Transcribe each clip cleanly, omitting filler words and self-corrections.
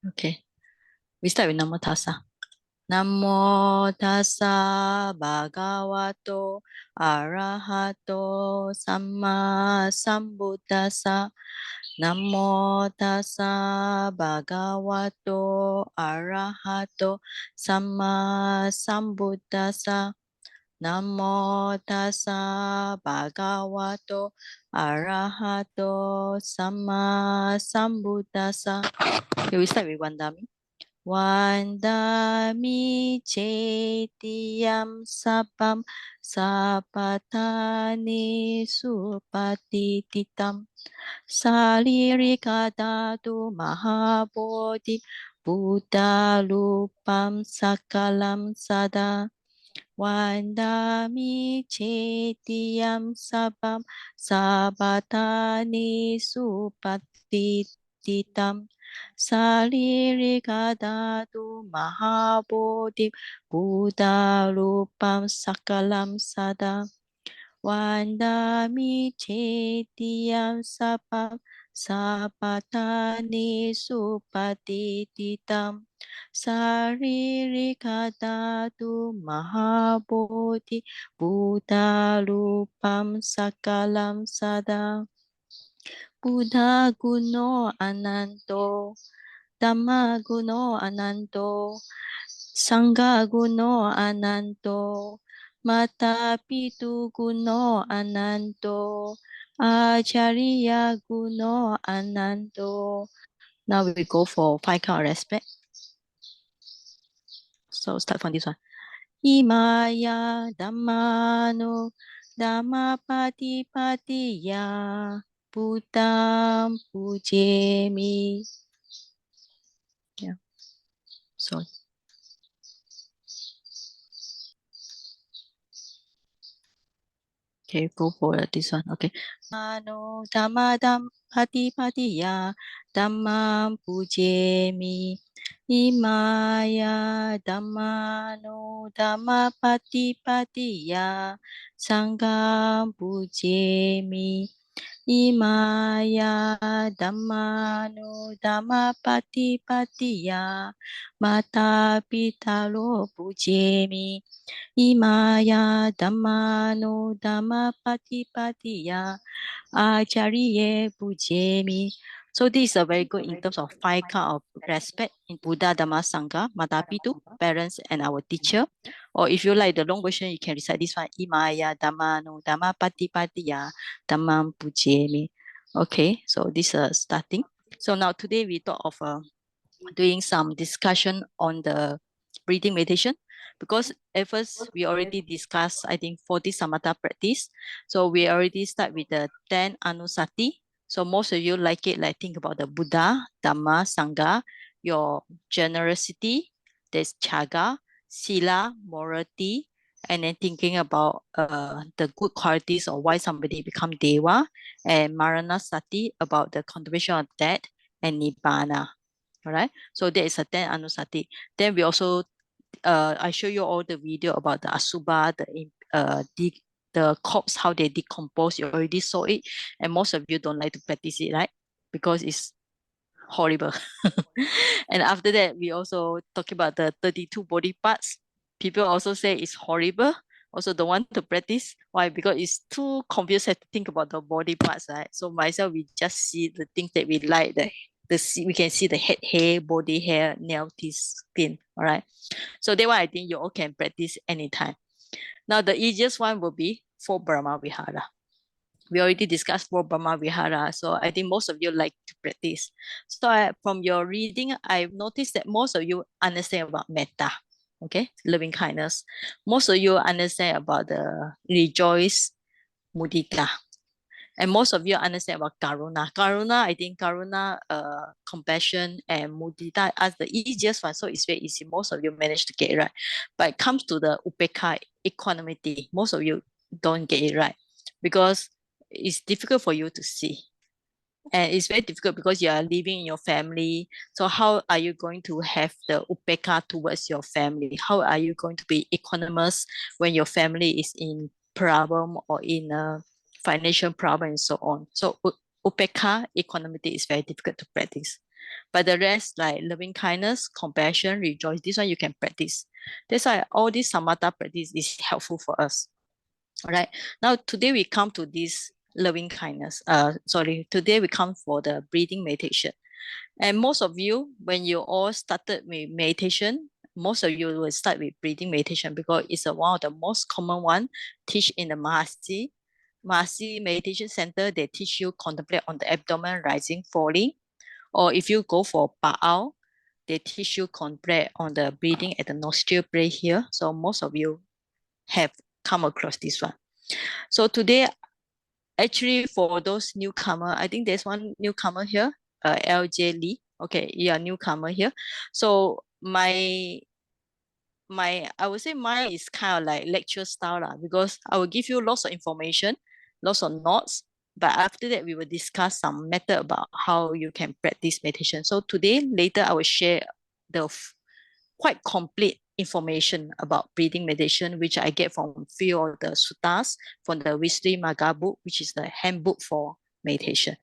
Okay. We start with Namo Tassa. Namo Tassa Bhagavato Arahato Samma Sambuddhassa. Namo Tassa Bhagavato Arahato Samma Sambuddhassa. Namo Tassa Bhagavato Arahato Samma Sambuddhassa. Okay, we start with Vandami. Vandami cetiyam sapam sapatani supatititam salirikadatu mahabodhi Buddha lupam sakalam sada. Vandami cetiyam sapam sapatani supatititam salirikadatu mahabodhi Buddha lupam sakalam sada. Vandami cetiyam sapam sapatani supatititam saririkadatu mahabodhi Buddha lupam sakalam sada. Buddha guno ananto, Dhamma guno ananto, Sangha guno ananto, Mata pitu guno ananto, Acharya guno ananto. Now we go for 5 count of respect. So start from this one. Imaya dhammano dhammapatipatiya Buddham pujemi. Yeah. So okay, go for this one. Okay. Mano dhammadam patipatiya dhammam pujemi. Imaya dhammano dhammapatipatiya sangham pujemi. Imaya dhammano dhammapatipatiya mata pitalo pujemi. Imaya dhammano dhammapatipatiya acharya pujemi. So this is a very good in terms of 5 kind of respect in Buddha, Dhamma, Sangha, Matapitu, parents and our teacher. Or if you like the long version, you can recite this one. Imaya dhammano dhammapatipatiya dhammam pujemi. Okay, so this is starting. So now today we thought of doing some discussion on the breathing meditation, because at first we already discussed, I think, 40 samatha practice. So we already start with the 10 anusati. So most of you like it, like think about the Buddha, Dhamma, Sangha, your generosity, there's chaga, sila, morality, and then thinking about the good qualities of why somebody become deva, and maranasati about the contemplation of death, and nibbana. All right. So there is a 10 anusati. Then we also, I show you all the video about the asubha, the corpse, how they decompose. You already saw it. And most of you don't like to practice it, right? Because it's horrible. And after that, we also talk about the 32 body parts. People also say it's horrible. Also don't want to practice. Why? Because it's too confusing to think about the body parts, right? So myself, we just see the things that we like, we can see the head hair, body hair, nail, teeth, skin. All right. So that one I think you all can practice anytime. Now the easiest one will be for Brahma Vihara. We already discussed for Brahma Vihara, so I think most of you like to practice. So from your reading, I've noticed that most of you understand about metta, okay, loving kindness. Most of you understand about the rejoice, mudita. And most of you understand about karuna. Karuna, I think karuna, compassion and mudita are the easiest one. So it's very easy. Most of you manage to get it right. But it comes to the upekha, equanimity. Most of you don't get it right because it's difficult for you to see. And it's very difficult because you are living in your family. So how are you going to have the upekha towards your family? How are you going to be equanimous when your family is in problem or in a financial problem and so on? So upekha, equanimity is very difficult to practice. But the rest, like loving kindness, compassion, rejoice, this one you can practice. That's why all this samatha practice is helpful for us. All right. Now today we come to this loving kindness. Today we come for the breathing meditation. And most of you, when you all started with meditation, most of you will start with breathing meditation because it's one of the most common one teach in the Mahasi Meditation Center. They teach you contemplate on the abdomen rising, falling. Or if you go for Pa'ao, they teach you contemplate on the breathing at the nostril breath here. So most of you have come across this one. So today, actually for those newcomer, I think there's one newcomer here, LJ Lee. Okay, you are newcomer here. So my I would say mine is kind of like lecture style lah, because I will give you lots of information, lots of notes, but after that we will discuss some method about how you can practice meditation. So today later I will share the quite complete information about breathing meditation, which I get from few of the suttas from the Visuddhimagga book, which is the handbook for meditation.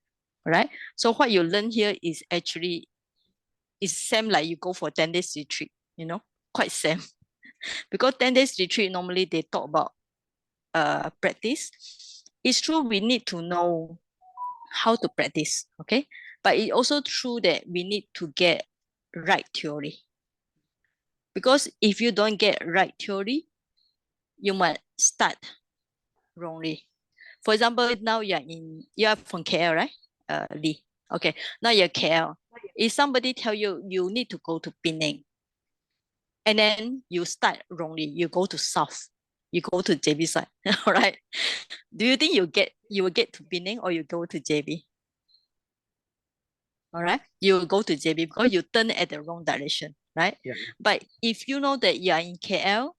All right. So what you learn here is actually is same like you go for 10 days retreat, quite same. Because 10 days retreat, normally they talk about practice. It's true we need to know how to practice, okay? But it's also true that we need to get right theory. Because if you don't get right theory, you might start wrongly. For example, now you're from KL, right? Lee. Okay, now you're KL. If somebody tell you you need to go to Penang, and then you start wrongly, you go to South, you go to JB side, all right? Do you think you will get to Penang or you go to JB? All right, you will go to JB because you turn at the wrong direction, right? Yeah. But if you know that you are in KL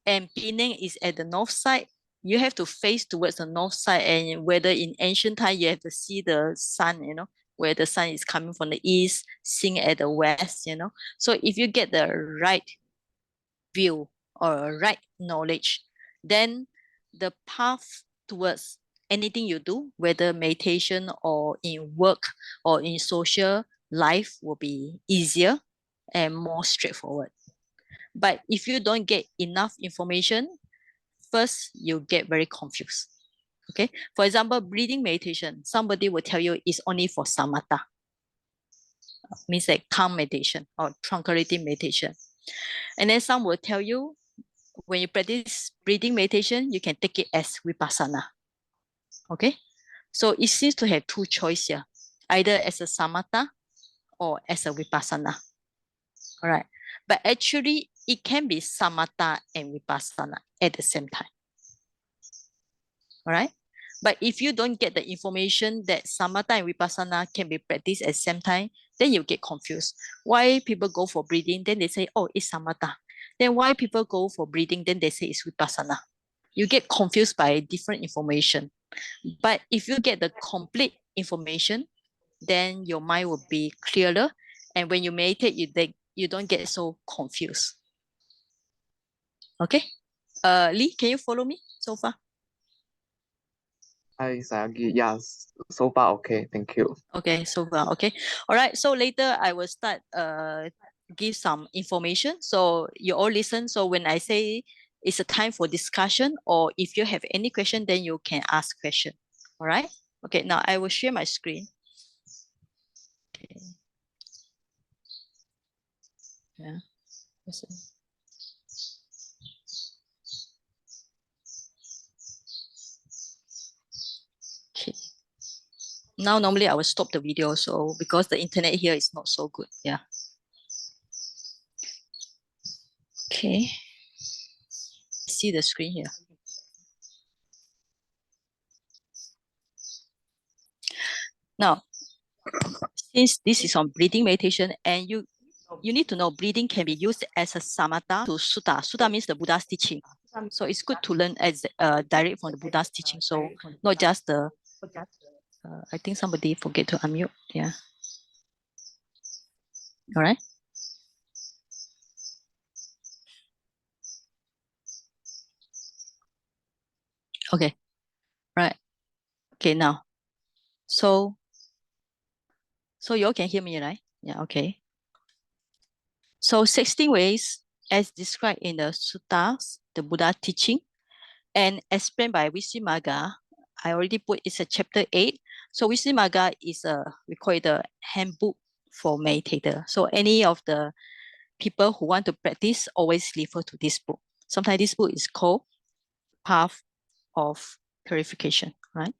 and Penang is at the north side, you have to face towards the north side. And whether in ancient time, you have to see the sun, where the sun is coming from the east, seeing at the west, So if you get the right view or right knowledge, then the path towards anything you do, whether meditation or in work or in social life, will be easier and more straightforward. But if you don't get enough information, first you get very confused. Okay. For example, breathing meditation, somebody will tell you it's only for samatha, means like calm meditation or tranquility meditation. And then some will tell you when you practice breathing meditation, you can take it as vipassana. Okay. So it seems to have two choices here, either as a samatha or as a vipassana. All right. But actually, it can be samatha and vipassana at the same time. All right. But if you don't get the information that samatha and vipassana can be practiced at the same time, then you get confused. Why people go for breathing, then they say, oh, it's samatha. Then why people go for breathing, then they say it's vipassana. You get confused by different information. But if you get the complete information, then your mind will be clearer. And when you meditate, you don't get so confused. Okay. Lee, can you follow me so far? Hi, Sagi. Yes, so far okay. Thank you. Okay, so far okay. All right. So later I will start give some information. So you all listen. So when I say it's a time for discussion, or if you have any question, then you can ask question. All right. Okay. Now I will share my screen. Okay. Yeah. Okay. Now normally I will stop the video, so because the internet here is not so good. Yeah. Okay. See the screen here. Now, since this is on breathing meditation, and you need to know breathing can be used as a samatha to sutta. Sutta means the Buddha's teaching. So it's good to learn as direct from the Buddha's teaching. So not just the, I think somebody forget to unmute. Yeah. All right. Okay. Right. Okay. Now, so you all can hear me, right? Yeah, okay. So 16 ways as described in the suttas, the Buddha teaching, and explained by Visuddhimagga. I already put it's a chapter 8. So Visuddhimagga is we call it a handbook for meditator. So any of the people who want to practice always refer to this book. Sometimes this book is called Path of Purification, right?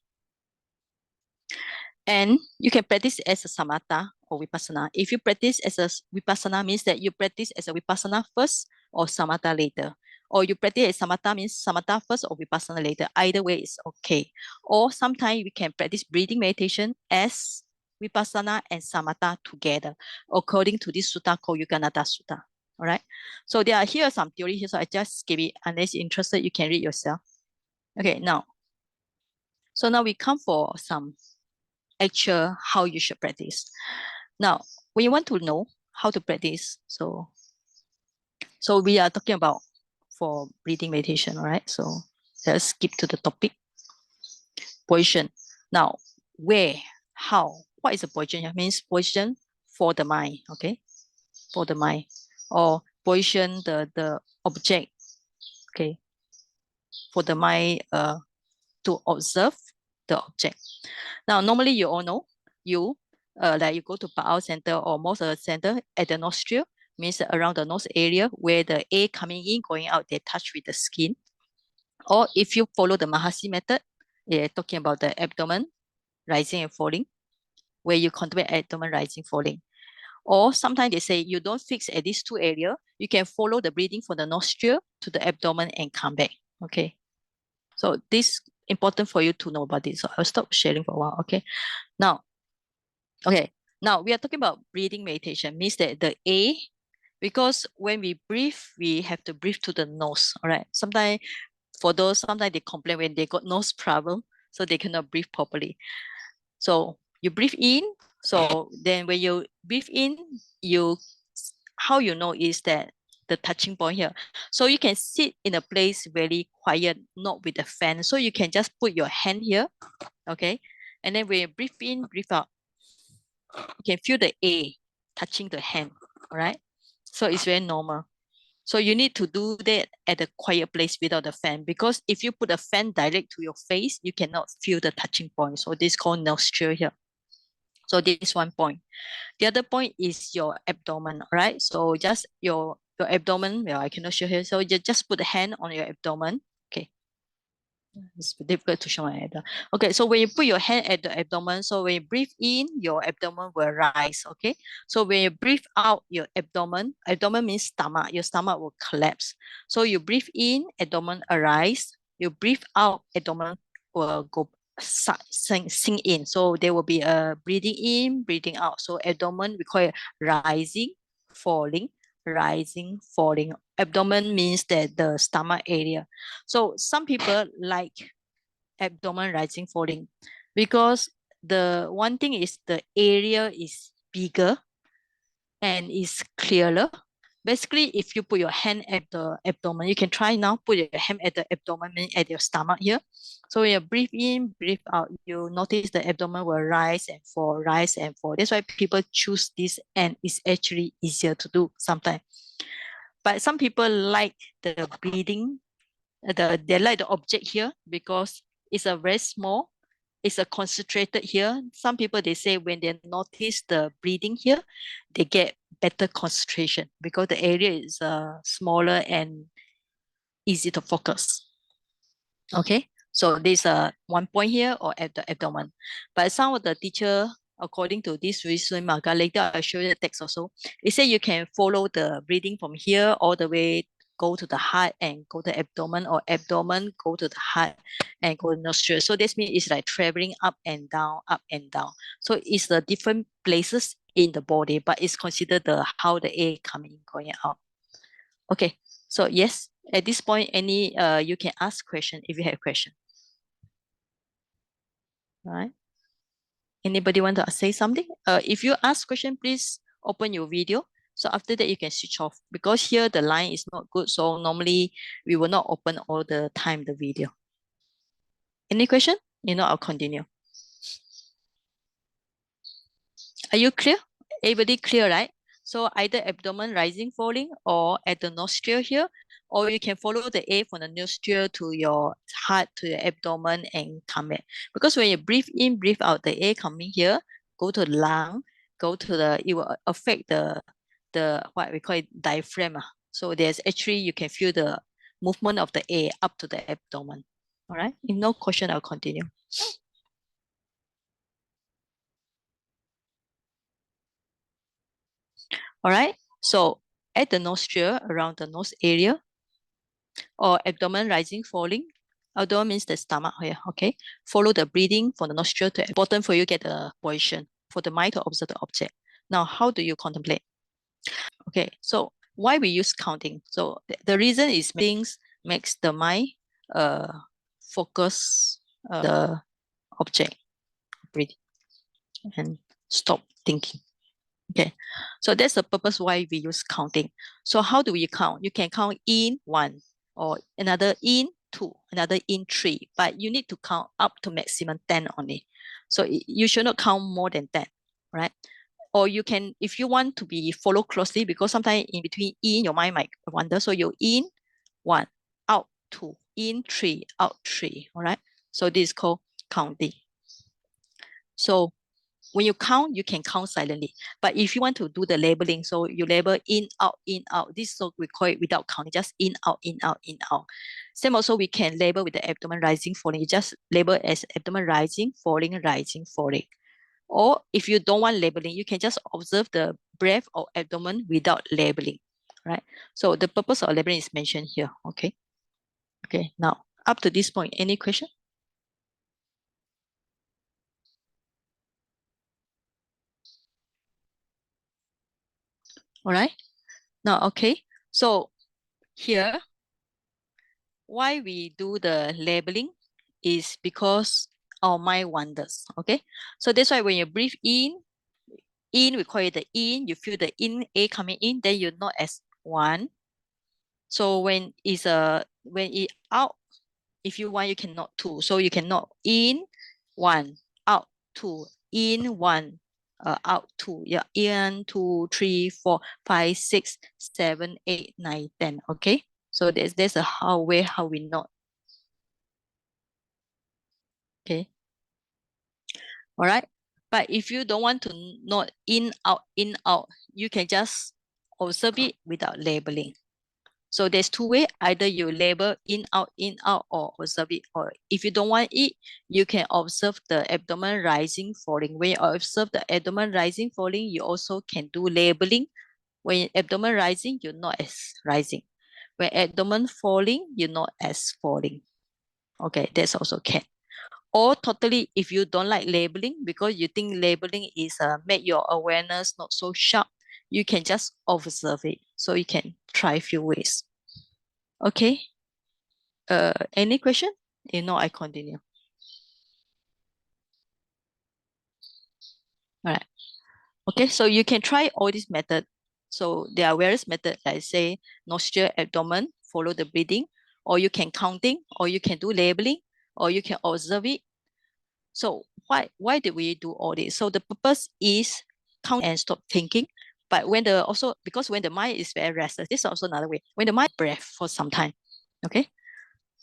And you can practice as a samatha or vipassana. If you practice as a vipassana, means that you practice as a vipassana first or samatha later. Or you practice as samatha, means samatha first or vipassana later. Either way is okay. Or sometimes we can practice breathing meditation as vipassana and samatha together, according to this sutta called Yuganada Sutta. All right. So here are some theories here. So I just give it. Unless you're interested, you can read yourself. Okay. Now we come for some actual how you should practice. Now, when you want to know how to practice, so we are talking about for breathing meditation, all right? So let's skip to the topic. Position. Now, where, how, what is a position? It means position for the mind, okay? For the mind. Or position the object, okay? For the mind to observe the object. Now, normally you all know, like you go to Pa'ao Center or most of the center at the nostril, means around the nose area where the air coming in, going out, they touch with the skin. Or if you follow the Mahasi method, they're talking about the abdomen rising and falling, where you contemplate abdomen rising, falling. Or sometimes they say you don't fix at these two areas, you can follow the breathing from the nostril to the abdomen and come back. Okay. So this important for you to know about this. So I'll stop sharing for a while. Okay. Now, now we are talking about breathing meditation, means that the A, because when we breathe, we have to breathe to the nose. All right. Sometimes they complain when they got nose problem, so they cannot breathe properly. So you breathe in. So then when you breathe in, how you know is that the touching point here. So you can sit in a place very quiet, not with a fan. So you can just put your hand here, okay? And then when you breathe in, breathe out, you can feel the air touching the hand, all right? So it's very normal. So you need to do that at a quiet place without the fan, because if you put a fan direct to your face, you cannot feel the touching point. So this is called nostril here. So this is one point. The other point is your abdomen, all right? So just your abdomen, well, I cannot show here. So you just put the hand on your abdomen. Okay. It's difficult to show my head. Okay, so when you put your hand at the abdomen, so when you breathe in, your abdomen will rise. Okay, so when you breathe out, your abdomen means stomach, your stomach will collapse. So you breathe in, abdomen arise. You breathe out, abdomen will go sink in. So there will be a breathing in, breathing out. So abdomen we call it rising, falling, rising, falling. Abdomen means that the stomach area. So some people like abdomen rising, falling, because the one thing is the area is bigger and is clearer. Basically, if you put your hand at the abdomen, you can try now, put your hand at the abdomen, at your stomach here. So when you breathe in, breathe out, you notice the abdomen will rise and fall, rise and fall. That's why people choose this, and it's actually easier to do sometimes. But some people like the breathing, they like the object here because it's a very small, it's a concentrated here. Some people, they say when they notice the breathing here, they get better concentration because the area is smaller and easy to focus. Okay, so this one point here, or at the abdomen. But some of the teacher, according to this Visuddhimagga, later I'll show you the text also, it say you can follow the breathing from here all the way, go to the heart and go to abdomen, or abdomen go to the heart and go to nostril. So this means it's like traveling up and down, up and down. So it's the different places in the body, but it's considered the how the air coming, going out. Okay, so yes, at this point, any you can ask question if you have question. All right. Anybody want to say something? If you ask question, please open your video. So after that, you can switch off, because here the line is not good. So normally we will not open all the time the video. Any question? I'll continue. Are you clear? Everybody clear, right? So either abdomen rising, falling, or at the nostril here, or you can follow the A from the nostril to your heart, to your abdomen and come back. Because when you breathe in, breathe out, the A coming here, go to the lung, go to the, it will affect the what we call it diaphragm. So there's actually, you can feel the movement of the A up to the abdomen. All right. If no question, I'll continue. All right. So at the nostril, around the nose area, or abdomen rising, falling. Abdomen means the stomach here. Okay. Follow the breathing from the nostril to important for you to get the position for the mind to observe the object. Now, how do you contemplate? Okay. So why we use counting? So the reason is things makes the mind focus the object, breathing, and stop thinking. Okay, so that's the purpose why we use counting. So how do we count? You can count in 1, or another in 2, another in 3, but you need to count up to maximum 10 only. So you should not count more than 10, right? Or you can, if you want to be follow closely, because sometimes in between in, your mind might wander. So you in 1, out 2, in 3, out 3, all right? So this is called counting. So when you count, you can count silently. But if you want to do the labeling, so you label in, out, in, out. This is so we call it without counting, just in, out, in, out, in, out. Same also, we can label with the abdomen rising, falling. You just label as abdomen rising, falling, rising, falling. Or if you don't want labeling, you can just observe the breath or abdomen without labeling, right? So the purpose of labeling is mentioned here, okay? Okay, now up to this point, any question? All right. Now, okay. So here, why we do the labeling is because our mind wanders. Okay. So that's why when you breathe in, we call it the in, you feel the in A coming in, then you know as 1. So when it out, if you want, you cannot 2. So you cannot in 1, out 2, in 1, out 2. Yeah, in 2, 3, 4, 5, 6, 7, 8, 9, 10. Okay. So there's a way how we know. Okay. All right. But if you don't want to note in, out, you can just observe it without labeling. So there's 2 ways. Either you label in, out, or observe it. Or if you don't want it, you can observe the abdomen rising, falling. When you observe the abdomen rising, falling, you also can do labeling. When abdomen rising, you know as rising. When abdomen falling, you know as falling. Okay, that's also can. Or totally, if you don't like labeling because you think labeling is make your awareness not so sharp, you can just observe it. So you can try a few ways. Okay. Any question? If not, I continue. All right. Okay, so you can try all these methods. So there are various methods, like say nostril, abdomen, follow the breathing, or you can counting, or you can do labeling, or you can observe it. So why did we do all this? So the purpose is count and stop thinking. But when because when the mind is very restless, this is also another way. When the mind breath for some time, okay?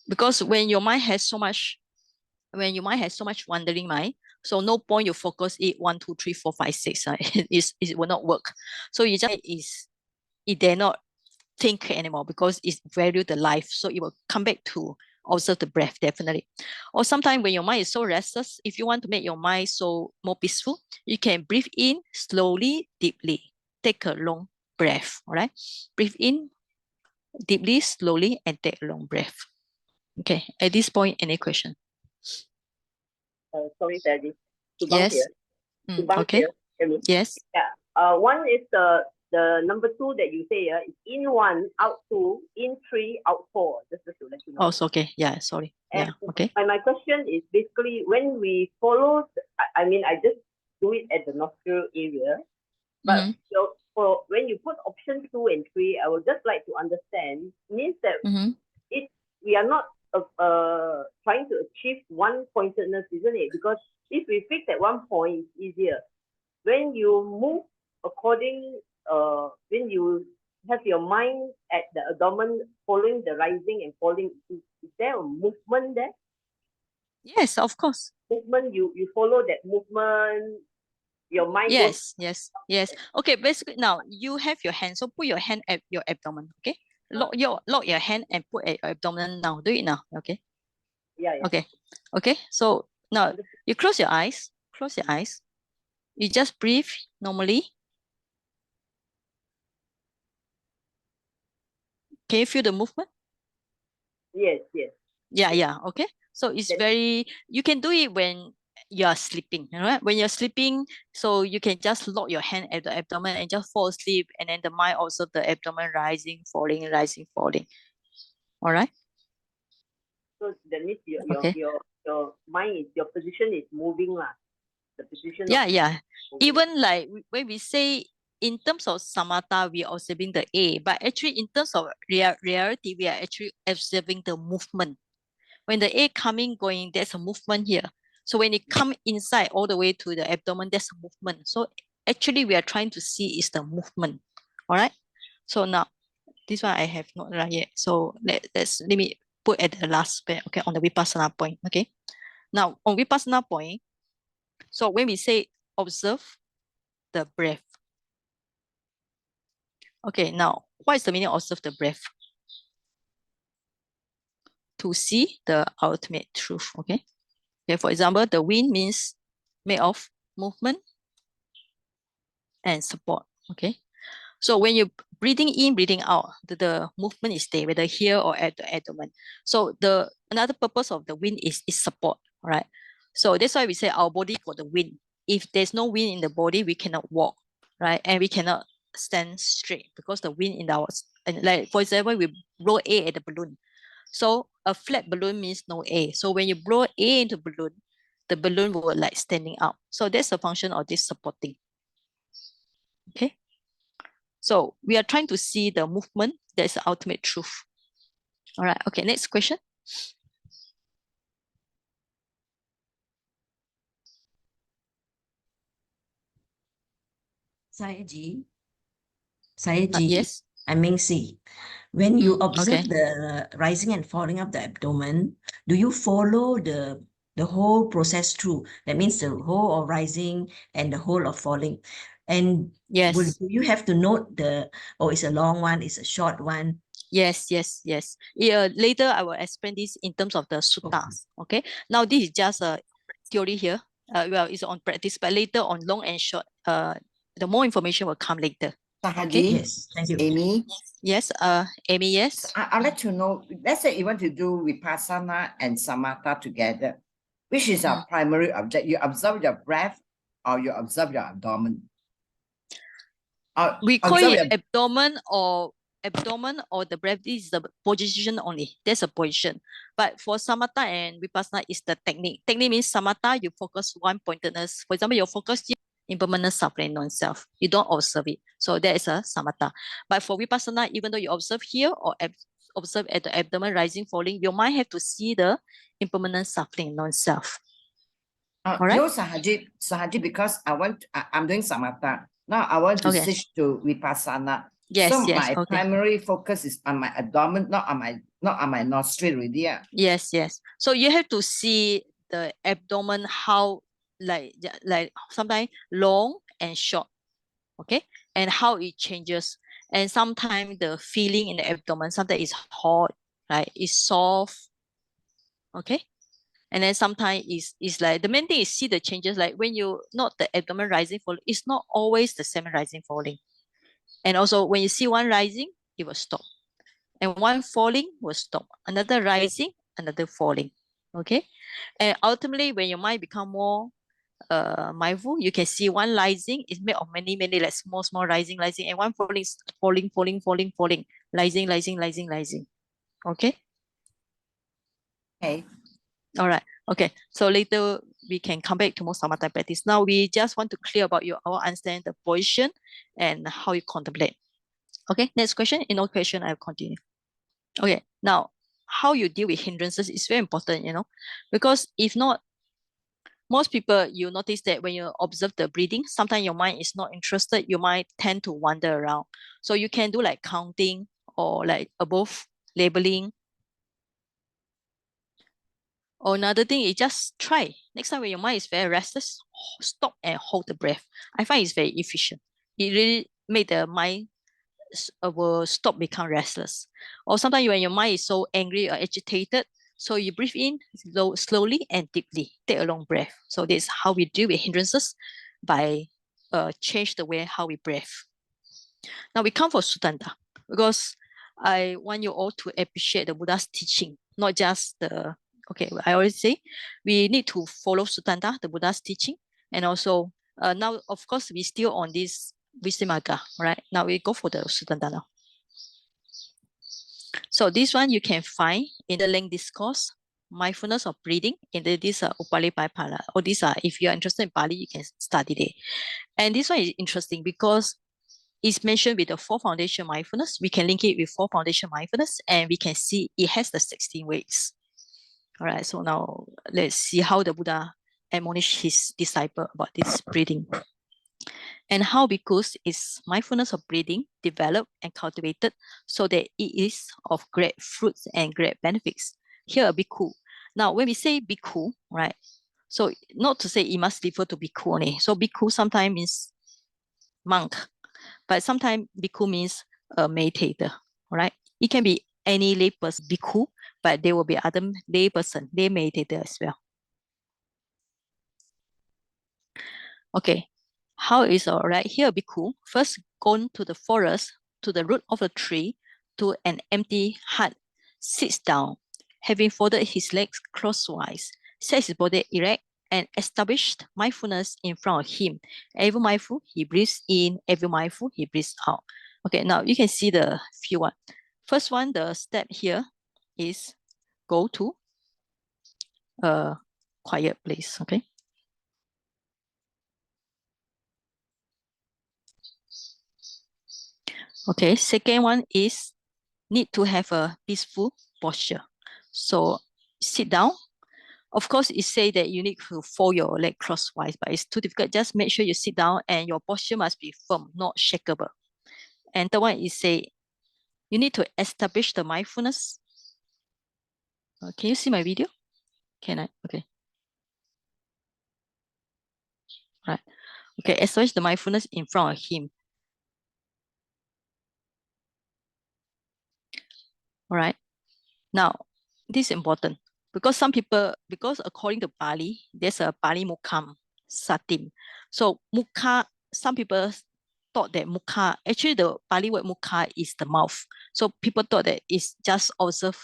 Because when your mind has so much wandering mind, so no point you focus it 1, 2, 3, 4, 5, 6. It will not work. So you just it dare not think anymore because it's value the life. So it will come back to observe the breath, definitely. Or sometimes when your mind is so restless, if you want to make your mind so more peaceful, you can breathe in slowly, deeply. Take a long breath. All right. Breathe in deeply, slowly, and take a long breath. Okay. At this point, any question? Sorry, Daddy. Yes. Here. Okay. Here. Hear me? Yes. Yeah. One is the number 2 that you say, is in 1, out 2, in 3, out 4. Just to let you know. Oh, so okay. Yeah, sorry. And yeah, okay. my question is basically when we follow, I mean, I just do it at the nostril area, but for when you put option 2 and 3, I would just like to understand, means that we are not trying to achieve one pointedness, isn't it? Because if we fix at one point, it's easier. When you move according, when you have your mind at the abdomen following the rising and falling, is there a movement there? Yes, of course. Movement, you follow that movement, your mind goes. Yes. Okay, basically now you have your hand. So put your hand at your abdomen. Okay. Lock your hand and put at your abdomen now. Do it now. Okay. Yeah. Okay. So now you close your eyes. Close your eyes. You just breathe normally. Can you feel the movement? Yes. Yeah. Okay. So it's very, you can do it when you are sleeping, right? When you're sleeping, so you can just lock your hand at the abdomen and just fall asleep, and then the mind also the abdomen rising, falling, rising, falling. All right. So that means Okay. your mind is, your position is moving lah. The position. Yeah. Even like when we say in terms of samatha, we are observing the A, but actually in terms of reality, we are actually observing the movement. When the A coming, going, there's a movement here. So when it come inside all the way to the abdomen, there's a movement. So actually we are trying to see is the movement. All right. So now this one I have not done yet. So let me put at the last bit, okay, on the Vipassana point. Okay. Now on Vipassana point, so when we say observe the breath. Okay, now what is the meaning of observe the breath? To see the ultimate truth. Okay. Okay, for example, the wind means made of movement and support. Okay. So when you're breathing in, breathing out, the movement is there, whether here or at the abdomen. So the another purpose of the wind is support, right? So that's why we say our body got the wind. If there's no wind in the body, we cannot walk, right? And we cannot stand straight because the wind in our, and like for example, we blow air at the balloon. So a flat balloon means no air. So when you blow air into balloon, the balloon will like standing up. So that's the function of this supporting. Okay. So we are trying to see the movement. That's the ultimate truth. All right. Okay. Next question. Saya G. Yes. I Ming Si. When you observe Okay. the rising and falling of the abdomen, do you follow the whole process through? That means the whole of rising and the whole of falling. And Yes. do you have to note it's a long one, it's a short one? Yes. Yeah, later I will explain this in terms of the suttas. Okay. Now this is just a theory here. Well, it's on practice, but later on long and short, the more information will come later. Sahaji, Yes, thank you. Amy. Yes. Amy. Yes. I'd like to know, let's say you want to do Vipassana and Samatha together. Which is our primary object? You observe your breath or you observe your abdomen? We call it abdomen or the breath. This is the position only. That's a position. But for samatha and vipassana is the technique. Technique means samatha, you focus one pointedness. For example, you focus here, impermanent suffering non-self. You don't observe it. So that is a samatha. But for vipassana, even though you observe here or observe at the abdomen rising, falling, your mind have to see the impermanent suffering non-self. All right. No, Sahaji, because I'm doing Samatha. Now I want to switch to Vipassana. Yes. My Okay. primary focus is on my abdomen, not on my nostril really. Yes. So you have to see the abdomen, how like sometimes long and short, okay, and how it changes. And sometimes the feeling in the abdomen, sometimes it's hot, right? It's soft, okay. And then sometimes it's like the main thing is see the changes. Like when you not the abdomen rising falling, it's not always the same rising falling. And also when you see one rising, it will stop. And one falling will stop. Another rising, another falling. Okay. And ultimately, when your mind become more mindful, you can see one rising is made of many, like small rising, and one falling, rising. Okay. Okay. All right. Okay. So later we can come back to more samatha practice. Now we just want to clear about our understand the position and how you contemplate. Okay. Next question. In no question, I'll continue. Okay. Now, how you deal with hindrances is very important, because if not, most people, you notice that when you observe the breathing, sometimes your mind is not interested. You might tend to wander around. So you can do like counting or like above labeling. Or another thing is just try. Next time when your mind is very restless, stop and hold the breath. I find it's very efficient. It really made the mind will stop become restless. Or sometimes when your mind is so angry or agitated, so you breathe in slowly and deeply. Take a long breath. So this is how we deal with hindrances by change the way how we breathe. Now we come for Sutanta because I want you all to appreciate the Buddha's teaching, not just the, okay, I already say we need to follow Sutanta, the Buddha's teaching. And also now, of course, we still on this Visuddhimagga, right? Now we go for the Sutanta now. So this one you can find in the length discourse, mindfulness of breathing, in this Upali Paipala. Or these are, if you are interested in Pali, you can study it. And this one is interesting because it's mentioned with the 4 foundation mindfulness. We can link it with 4 foundation mindfulness and we can see it has the 16 ways. All right, so now let's see how the Buddha admonished his disciple about this breathing. And how because is mindfulness of breathing developed and cultivated so that it is of great fruits and great benefits. Here a bhikkhu. Now when we say bhikkhu, right? So not to say it must refer to bhikkhu only. So bhikkhu sometimes means monk, but sometimes bhikkhu means a meditator, right? It can be any lay person bhikkhu, but there will be other lay person, lay meditator as well. Okay, how is all right? Here bhikkhu first gone to the forest, to the root of a tree, to an empty hut, sits down, having folded his legs crosswise, sets his body erect, and established mindfulness in front of him. Ever mindful, he breathes in. Ever mindful, he breathes out. Okay, now you can see the few one. First one, the step here is go to a quiet place. Okay. Okay, second one is need to have a peaceful posture. So sit down. Of course, it say that you need to fold your leg crosswise, but it's too difficult. Just make sure you sit down and your posture must be firm, not shakeable. And the one is say you need to establish the mindfulness. Can you see my video? Can I? Okay. Right. Okay, establish the mindfulness in front of him. All right. Now, this is important because some people, because according to Pali, there's a Pali Mukham Satim. So Mukha, some people thought that Mukha, actually the Pali word Mukha is the mouth. So people thought that it's just observe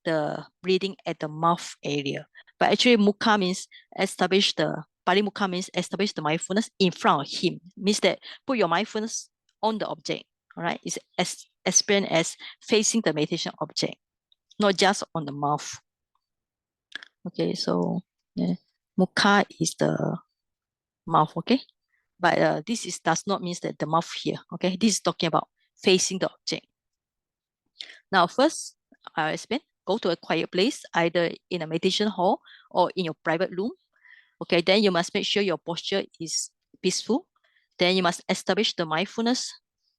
the breathing at the mouth area. But actually Mukha means establish the, Pali Mukha means establish the mindfulness in front of him. Means that put your mindfulness on the object. All right, it's as explained as facing the meditation object, not just on the mouth. Okay, so yeah, mukha is the mouth, okay? But this is does not mean that the mouth here, okay? This is talking about facing the object. Now, first, I'll explain. Go to a quiet place, either in a meditation hall or in your private room. Okay, then you must make sure your posture is peaceful. Then you must establish the mindfulness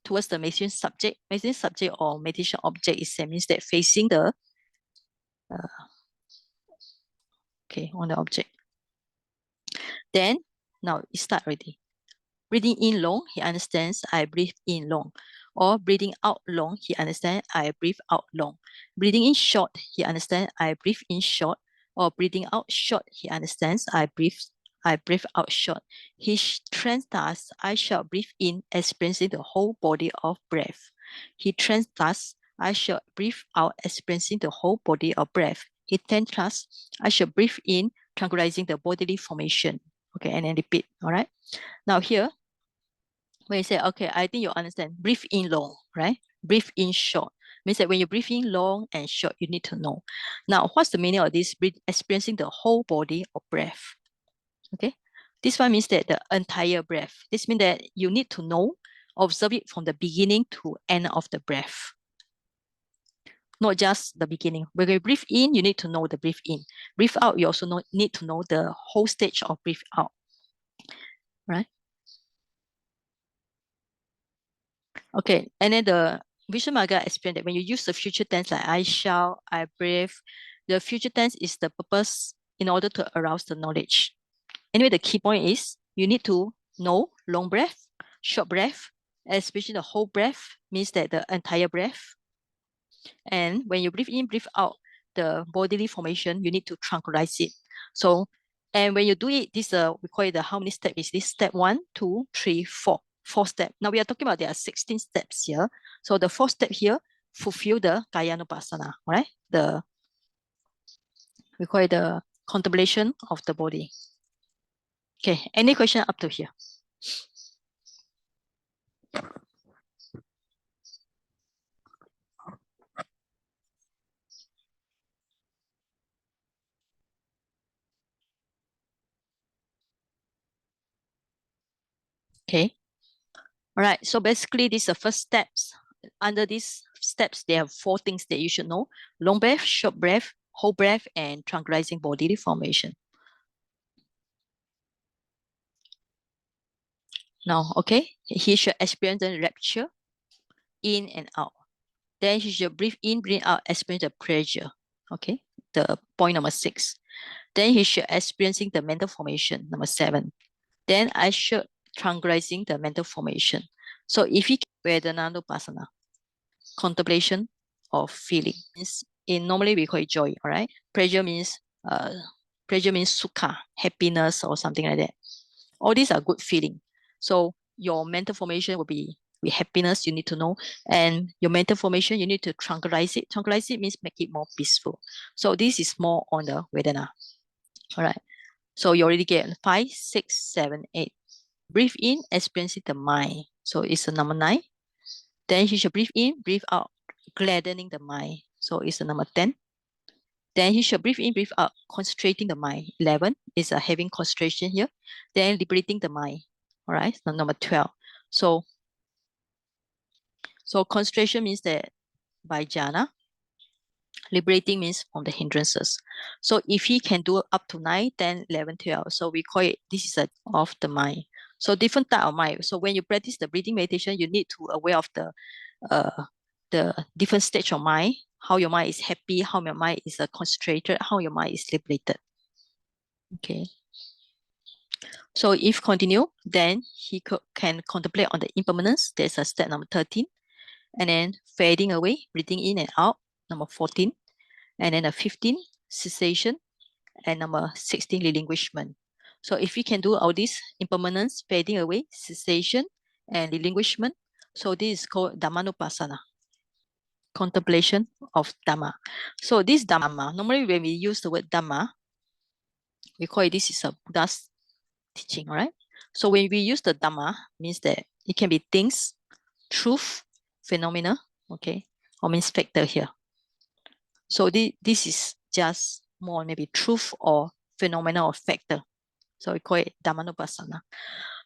towards the meditation subject. Meditation subject or meditation object is same, means that facing the okay on the object. Then now it start already. Breathing in long, he understands I breathe in long. Or breathing out long, he understands I breathe out long. Breathing in short, he understands I breathe in short. Or breathing out short, he understands I breathe out short. He trains thus, I shall breathe in, experiencing the whole body of breath. He trains thus, I shall breathe out, experiencing the whole body of breath. He trains thus, I shall breathe in, tranquilizing the bodily formation. Okay, and then repeat, all right? Now here, when you say, okay, I think you understand, breathe in long, right? Breathe in short. Means that when you breathe in long and short, you need to know. Now, what's the meaning of this? Experiencing the whole body of breath. Okay. This one means that the entire breath. This means that you need to know, observe it from the beginning to end of the breath. not just the beginning. When you breathe in, you need to know the breathe in. Breathe out, you also need to know the whole stage of breathe out, right? Okay, and then the Visuddhimagga explained that when you use the future tense like I shall, I breathe, the future tense is the purpose in order to arouse the knowledge. Anyway, the key point is you need to know long breath, short breath, especially the whole breath means that the entire breath. And when you breathe in, breathe out, the bodily formation, you need to tranquilize it. So, and when you do it, this we call it the how many steps is this? Step 1, 2, 3, 4. 4 steps. Now we are talking about there are 16 steps here. So the 4th step here fulfill the Kayanupasana, right? We call it the contemplation of the body. Okay, any question up to here? Okay. All right. So basically, these are first steps. Under these steps, there are 4 things that you should know: long breath, short breath, whole breath, and tranquilizing bodily formation. Now, okay, he should experience the rapture in and out. Then he should breathe in, breathe out, experience the pressure. Okay, the point number 6. Then he should experiencing the mental formation, number 7. Then I should tranquilizing the mental formation. So if he Vedananupasana, contemplation of feeling. In normally we call it joy, all right? Pleasure means sukha, happiness or something like that. All these are good feeling. So your mental formation will be with happiness, you need to know. And your mental formation, you need to tranquilize it. Tranquilize it means make it more peaceful. So this is more on the Vedana. All right. So you already get 5, 6, 7, 8. Breathe in, experiencing the mind. So it's a number 9. Then you should breathe in, breathe out, gladdening the mind. So it's a number 10. Then he should breathe in, breathe out, concentrating the mind. 11 is having concentration here. Then liberating the mind. All right, so number 12. So concentration means that by jhana, liberating means from the hindrances. So if he can do up to 9, 10, 11, 12, so we call it, this is a of the mind. So different type of mind. So when you practice the breathing meditation, you need to aware of the different stage of mind, how your mind is happy, how your mind is concentrated, how your mind is liberated. Okay. So if continue, then he can contemplate on the impermanence. There's a step number 13. And then fading away, breathing in and out, number 14. And then a 15, cessation. And number 16, relinquishment. So if we can do all these impermanence, fading away, cessation, and relinquishment, so this is called Dhammanupassana, contemplation of Dhamma. So this Dhamma, normally when we use the word Dhamma, we call it this is a Buddha's teaching, right? So when we use the Dhamma, means that it can be things, truth, phenomena, okay, or means factor here. So this is just more maybe truth or phenomena or factor. So we call it Dhammanupassana.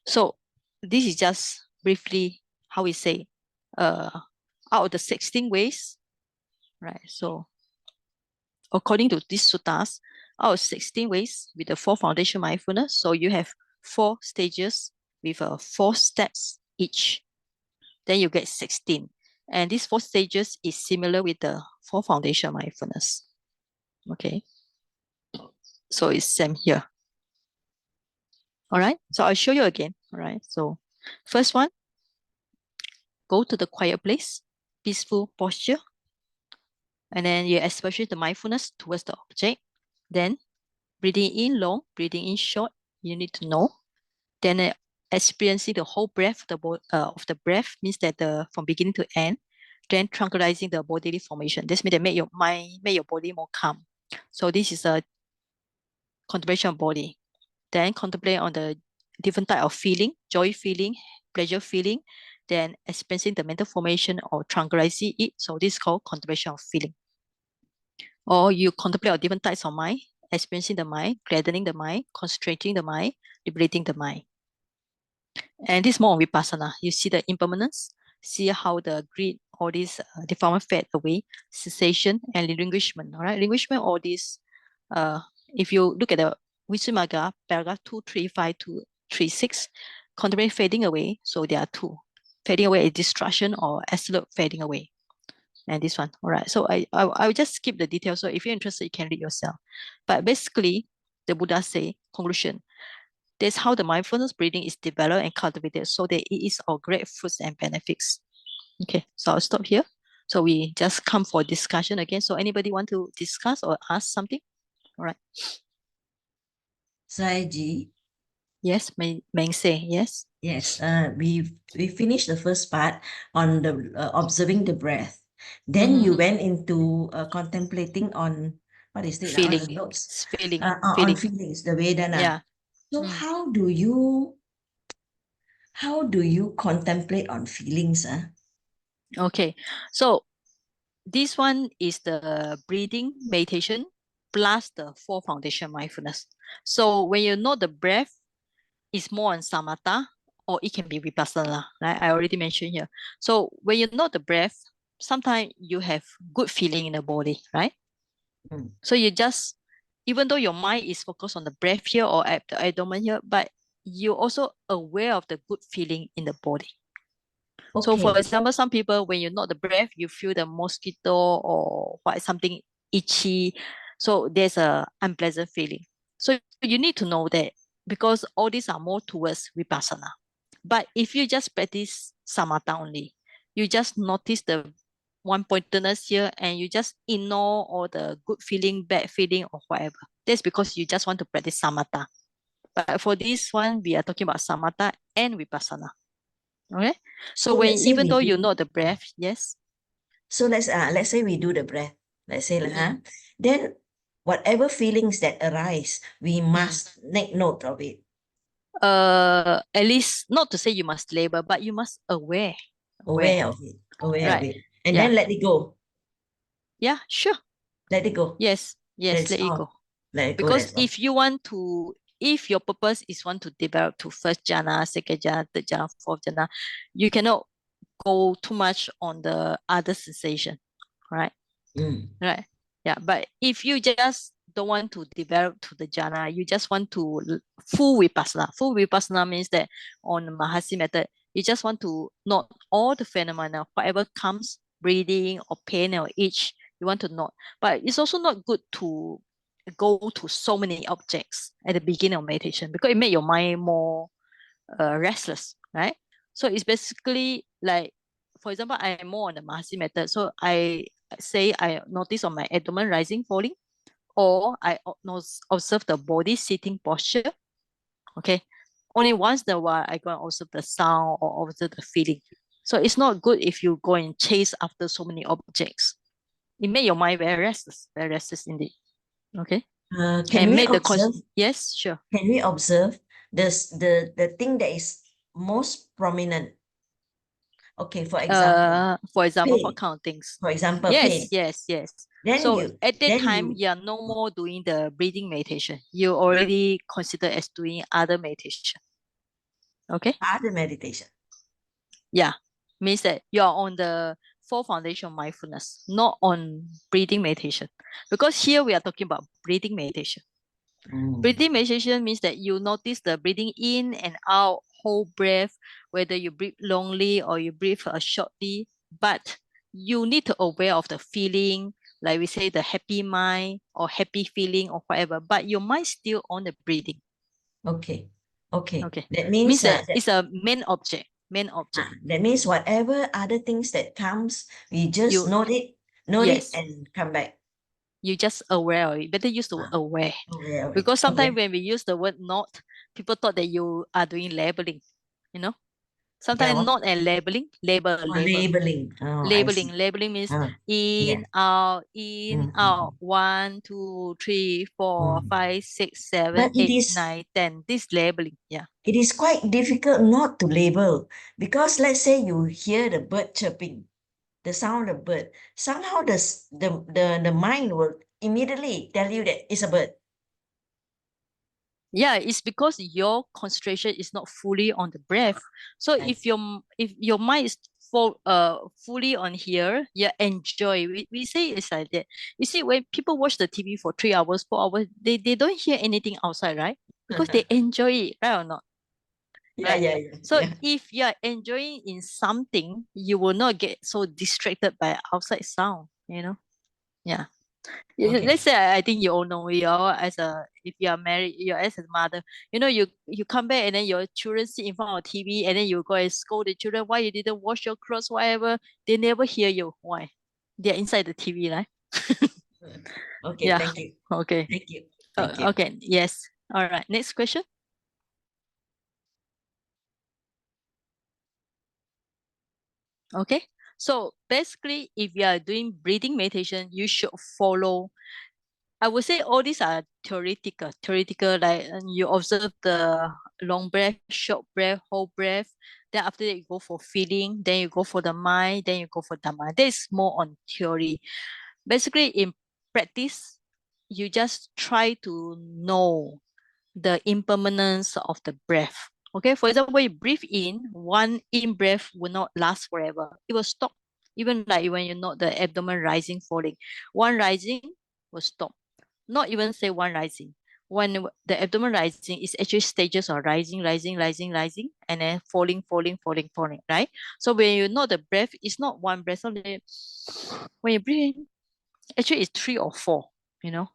So this is just briefly how we say, out of the 16 ways, right? So according to these suttas, out of 16 ways with the 4 foundation mindfulness, so you have 4 stages with 4 steps each. Then you get 16. And these 4 stages is similar with the 4 foundation mindfulness. Okay. So it's same here. All right. So I'll show you again. All right. So first one, go to the quiet place, peaceful posture. And then you especially the mindfulness towards the object. Then breathing in long, breathing in short, you need to know. Then experiencing the whole breath of the breath means that from beginning to end. Then tranquilizing the bodily formation. This means that make your mind, make your body more calm. So this is a contemplation of body. Then contemplate on the different type of feeling, joy feeling, pleasure feeling. Then experiencing the mental formation or tranquilizing it. So this is called contemplation of feeling. Or you contemplate on different types of mind, experiencing the mind, gladdening the mind, concentrating the mind, liberating the mind. And this is more on vipassana. You see the impermanence, see how the greed all these defilement fade away, cessation and relinquishment. All right, relinquishment, all these. If you look at the Visuddhimagga, paragraph 235 to 36, contemplate fading away. So there are two. Fading away is destruction or absolute fading away. And this one, all right. So I will just skip the details. So if you're interested, you can read yourself. But basically, the Buddha say, conclusion, that's how the mindfulness breathing is developed and cultivated so that it is of great fruits and benefits. Okay, so I'll stop here. So we just come for discussion again. So anybody want to discuss or ask something? All right. Saiji, Yes, Meng say yes. yes, we finished the first part on the observing the breath. Then you went into contemplating on what is it? On Feeling, the notes. feeling, On feeling. feelings, the Vedana. Yeah. So how do you contemplate on feelings? Okay, so this one is the breathing meditation plus the four foundation mindfulness. So when you know the breath, it's more on samatha or it can be vipassana, right? I already mentioned here. So when you know the breath, sometimes you have good feeling in the body, right? So you just, even though your mind is focused on the breath here or at the abdomen here, but you're also aware of the good feeling in the body. So for Okay. example, some people, when you know the breath, you feel the mosquito or what, something itchy. So there's a unpleasant feeling. So you need to know that because all these are more towards vipassana. But if you just practice samatha only, you just notice the one-pointedness here and you just ignore all the good feeling, bad feeling or whatever. That's because you just want to practice samatha. But for this one, we are talking about samatha and vipassana. Okay. So when let's say even we though you do- know the breath, yes. So let's say we do the breath. Let's say then whatever feelings that arise, we must make note of it. At least not to say you must label, but you must aware. Aware of it. Aware of Right. it. And then let it go. Yeah, sure. Let it go. Yes, That's let it all. go. Let it go. Because That's all. if you want to, if your purpose is want to develop to first jhana, second jhana, third jhana, fourth jhana, you cannot go too much on the other sensation, right? Right. Yeah. But if you just don't want to develop to the jhana, you just want to full vipassana. Full vipassana means that on the Mahasi method, you just want to note all the phenomena, whatever comes, breathing or pain or itch, you want to note. But it's also not good to go to so many objects at the beginning of meditation because it makes your mind more restless, right? So it's basically like, for example, I am more on the Mahasi method. So I say I notice on my abdomen rising, falling, or I observe the body sitting posture. Okay. Only once in a while I go and observe the sound or observe the feeling. So it's not good if you go and chase after so many objects. It makes your mind very restless indeed. Okay. Can And we make the observe? yes, sure. Can we observe the thing that is most prominent? Okay, for example, what pain. kind of things? For example, Yes, pain. yes, yes. Then So you at that then time, you you are no more doing the breathing meditation. You already consider as doing other meditation. Okay. other meditation. Yeah. Means that you are on the four foundation of mindfulness, not on breathing meditation. Because here we are talking about breathing meditation. Breathing meditation means that you notice the breathing in and out, whole breath, whether you breathe longly or you breathe shortly, but you need to aware of the feeling, like we say the happy mind or happy feeling or whatever, but your mind still on the breathing. Okay. Okay. Okay. That Means means that it's a main object. that means whatever other things that comes, we just You- note it yes. and come back. You just aware of it. Better use the word aware. Aware of it. Because sometimes Okay. when we use the word not, people thought that you are doing labeling, you know? Sometimes Yeah, not and labeling, label. labeling. Oh, I see. Labeling means Yeah. in, out, 1, 2, 3, 4, 5, 6, 7, But it 8, is 9, 10. This labeling. Yeah. it is quite difficult not to label because let's say you hear the bird chirping, the sound of bird. Somehow the mind will immediately tell you that it's a bird. Yeah, it's because your concentration is not fully on the breath. So Right. if your mind is fully on here, you enjoy. We say it's like that. You see, when people watch the TV for 3 hours, 4 hours, they don't hear anything outside, right? Because they enjoy it, right or not? Yeah, Right. yeah, yeah. So yeah. if you're enjoying in something, you will not get so distracted by outside sound, you know? Yeah. Okay. Let's say I think you all know, you all as if you are married, you're as a mother, you come back and then your children sit in front of TV and then you go and scold the children why you didn't wash your clothes, whatever. They never hear you. Why? They're inside the TV, right? Okay, Yeah. thank you. Okay. Thank you. Thank you. Okay. Yes. All right. Next question. Okay. So basically, if you are doing breathing meditation, you should follow. I would say all these are theoretical. Theoretical, like you observe the long breath, short breath, whole breath. Then after that, you go for feeling. Then you go for the mind. Then you go for Dhamma. That is more on theory. Basically, in practice, you just try to know the impermanence of the breath. Okay, for example, you breathe in, one in breath will not last forever. It will stop. Even like when you know the abdomen rising, falling, one rising will stop. Not even say one rising. When the abdomen rising is actually stages of rising, rising, rising, rising, and then falling, falling, falling, falling, right? So when you know the breath, it's not one breath. So when you breathe in, actually it's 3 or 4, you know?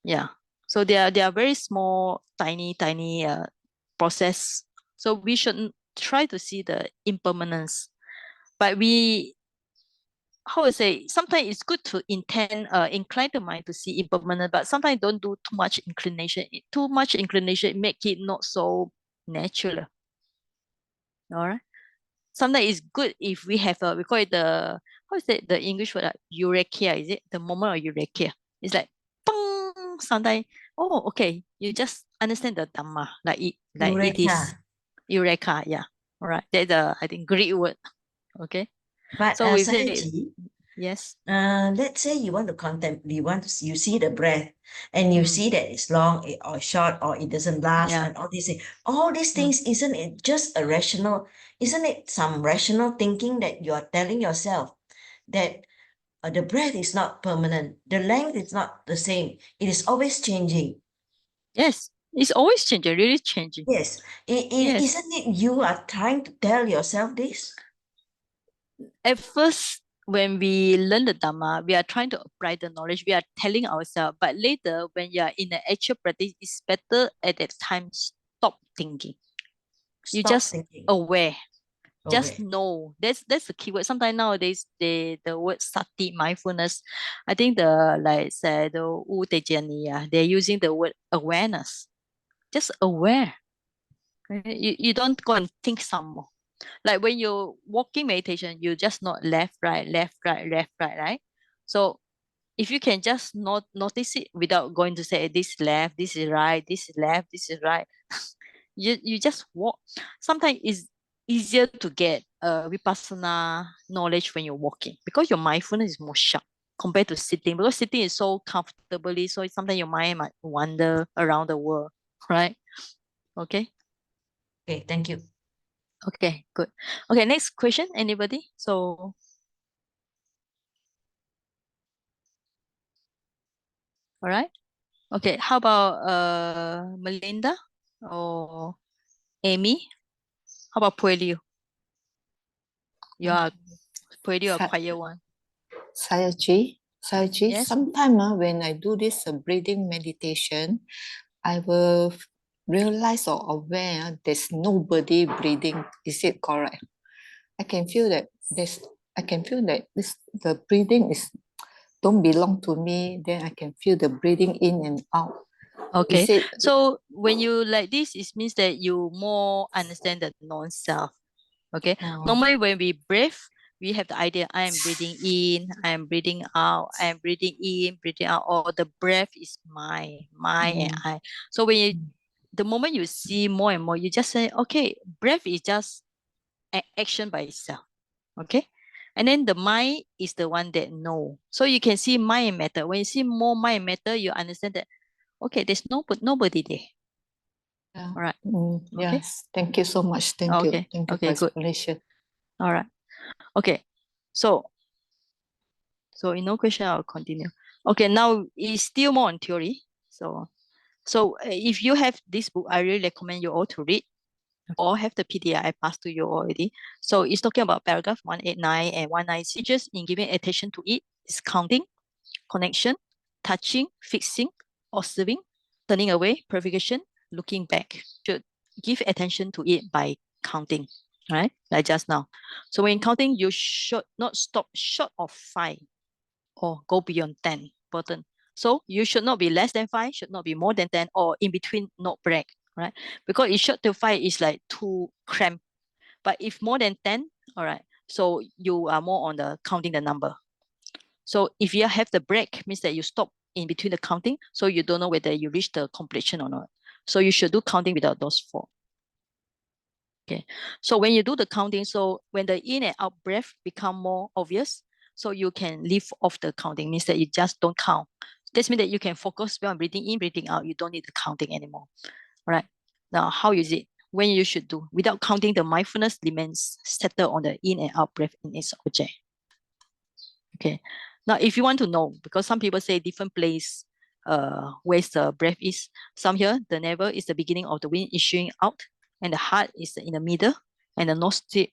Yeah. So they are very small, tiny process. So we should try to see the impermanence. But how to say, sometimes it's good to incline the mind to see impermanent, but sometimes don't do too much inclination. Too much inclination make it not so natural. All right. Sometimes it's good if we have we call it how is it the English word, eureka, is it? The moment of eureka. It's like, pong, sometimes, oh, okay, you just understand the Dhamma, like it is. Eureka, yeah. All right. That's I think, great word. Okay. But So we say, Sayaji, yes. let's say you want to you see the breath and you see that it's long or short or it doesn't last Yeah. and all these things. All these things, isn't it just isn't it some rational thinking that you are telling yourself that the breath is not permanent, the length is not the same, it is always changing. Yes. It's always changing, really changing. Yes. Yes. Isn't it you are trying to tell yourself this? At first, when we learn the Dhamma, we are trying to apply the knowledge. We are telling ourselves. But later, when you are in the actual practice, it's better at that time stop thinking. You Stop just thinking. aware. Just Okay. know. That's the keyword. Sometimes nowadays the word sati, mindfulness. I think the U Tejani, they're using the word awareness. Just aware. You don't go and think some more. Like when you're walking meditation, you just not left, right, left, right, left, right. So if you can just not notice it without going to say this left, this is right, this is left, this is right. You just walk. Sometimes it's easier to get vipassana knowledge when you're walking because your mindfulness is more sharp compared to sitting, because sitting is so comfortably, so sometimes your mind might wander around the world, right? Okay. Okay, thank you. Okay, good. Okay, next question. Anybody? So, all right. Okay, how about Melinda or Amy? How about Puelio? You are Puelio, a Sa- quiet one. Sayaji, Yes. sometimes when I do this breathing meditation, I will realize or aware there's nobody breathing. Is it correct? I can feel that the breathing is don't belong to me. Then I can feel the breathing in and out. Okay. Is it So when you like this, it means that you more understand the non-self. Okay. Normally when we breathe, we have the idea I am breathing in, I am breathing out, I am breathing in, breathing out, or the breath is my and I. So when you the moment you see more and more, you just say, okay, breath is just action by itself. Okay. And then the mind is the one that know. So you can see mind and matter. When you see more mind and matter, you understand that, okay, there's nobody there. Yeah. All right. Okay. Yes. Thank you so much. Thank you. Okay. Thank you Okay, for good. explanation. All right. Okay, so in no question, I'll continue. Okay, now it's still more on theory. So if you have this book, I really recommend you all to read, or have the PDF I passed to you already. So it's talking about paragraph 189 and 196. Just in giving attention to it is counting, connection, touching, fixing, observing, turning away, purification, looking back. Should give attention to it by counting, right? Like just now. So when counting, you should not stop short of 5 or go beyond 10. Important. So you should not be less than 5, should not be more than 10, or in between, not break, right? Because it's short to 5 is like too cramped. But if more than 10, all right, so you are more on the counting the number. So if you have the break, means that you stop in between the counting, so you don't know whether you reach the completion or not. So you should do counting without those 4. Okay. So when you do the counting, so when the in and out breath become more obvious, so you can leave off the counting, means that you just don't count. This means that you can focus on breathing in, breathing out. You don't need the counting anymore. All right. Now, how is it? When you should do without counting, the mindfulness remains settled on the in and out breath in its object. Okay. Now, if you want to know, because some people say different place, where the breath is. Some here, the navel is the beginning of the wind issuing out, and the heart is in the middle, and the nostril